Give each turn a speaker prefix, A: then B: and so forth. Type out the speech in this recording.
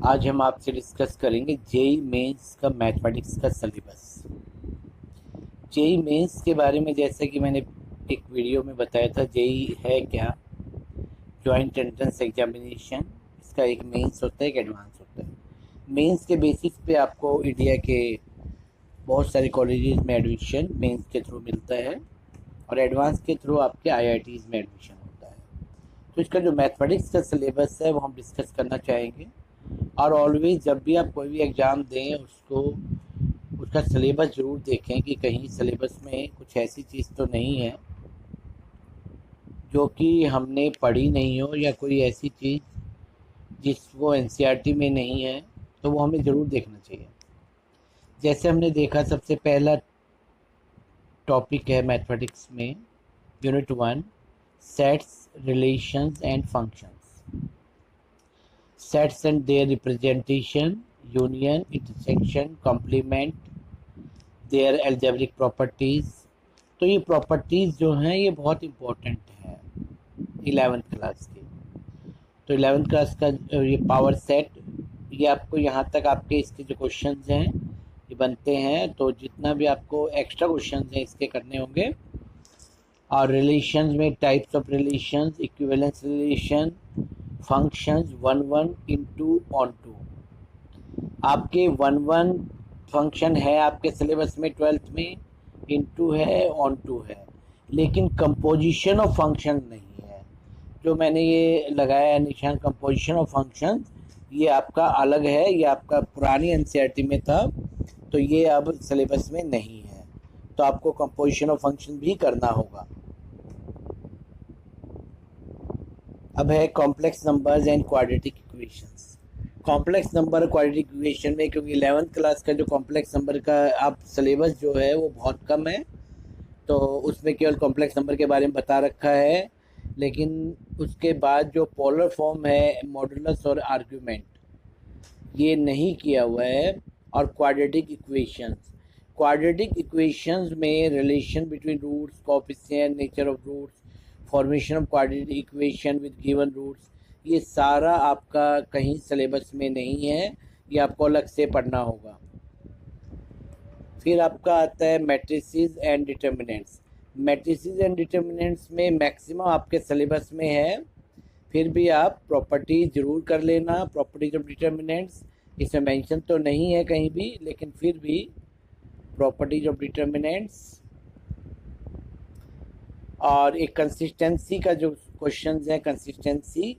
A: आज हम आपसे डिस्कस करेंगे जेई मेंस का मैथमेटिक्स का सिलेबस। जेई मेंस के बारे में जैसे कि मैंने एक वीडियो में बताया था, जेई है क्या, जॉइंट एंट्रेंस एग्जामिनेशन। इसका एक मेंस होता है, एक एडवांस होता है। मेंस के बेसिस पे आपको इंडिया के बहुत सारे कॉलेजेस में एडमिशन मेंस के थ्रू मिलता है और एडवांस के थ्रू आपके आईआईटीज़ में एडमिशन होता है। तो इसका जो मैथमेटिक्स का सिलेबस है वो हम डिस्कस करना चाहेंगे। और ऑलवेज जब भी आप कोई भी एग्ज़ाम दें उसको उसका सिलेबस ज़रूर देखें कि कहीं सिलेबस में कुछ ऐसी चीज़ तो नहीं है जो कि हमने पढ़ी नहीं हो, या कोई ऐसी चीज़ जिस वो एनसीईआरटी में नहीं है, तो वो हमें ज़रूर देखना चाहिए। जैसे हमने देखा, सबसे पहला टॉपिक है मैथमेटिक्स में unit 1, sets, relations and functions. Sets and their representation, union, intersection, complement, their algebraic properties. तो ये प्रॉपर्टीज़ जो हैं ये बहुत इम्पोर्टेंट है 11th क्लास की। तो 11th क्लास का ये पावर सेट, ये आपको यहाँ तक आपके इसके जो क्वेश्चंस हैं ये बनते हैं, तो जितना भी आपको एक्स्ट्रा क्वेश्चंस हैं इसके करने होंगे। और रिलेशंस में types of relations, equivalence relation, functions, one one, into, onto. आपके वन वन फंक्शन है आपके सिलेबस में 12th में, इनटू है, ऑन टू है, लेकिन कंपोजिशन ऑफ फंक्शन नहीं है। जो मैंने ये लगाया है निशान कंपोजिशन ऑफ फंक्शन, ये आपका अलग है, ये आपका पुरानी एनसीईआरटी में था, तो ये अब सिलेबस में नहीं है। तो आपको कंपोजिशन ऑफ फंक्शन भी करना होगा। अब है complex numbers and quadratic equations. Complex number quadratic equation में, क्योंकि 11th क्लास का जो कॉम्प्लेक्स नंबर का आप सिलेबस जो है वो बहुत कम है, तो उसमें केवल कॉम्प्लेक्स नंबर के बारे में बता रखा है, लेकिन उसके बाद जो पोलर फॉर्म है, मॉडुलस और आर्ग्यूमेंट, ये नहीं किया हुआ है। और क्वाड्रेटिक इक्वेशंस, क्वाड्रेटिक इक्वेशंस में relation between roots, coefficient, nature of roots, formation of quadratic equation with given roots, ये सारा आपका कहीं सिलेबस में नहीं है, ये आपको अलग से पढ़ना होगा। फिर आपका आता है matrices and determinants. Matrices and determinants में मैक्सिमम आपके सिलेबस में है, फिर भी आप प्रॉपर्टीज जरूर कर लेना। प्रॉपर्टीज ऑफ डिटर्मिनेंट्स इसमें मेंशन तो नहीं है कहीं भी, लेकिन फिर भी प्रॉपर्टीज ऑफ डिटर्मिनेंट्स। और एक कंसिस्टेंसी का जो क्वेश्चन है, कंसिस्टेंसी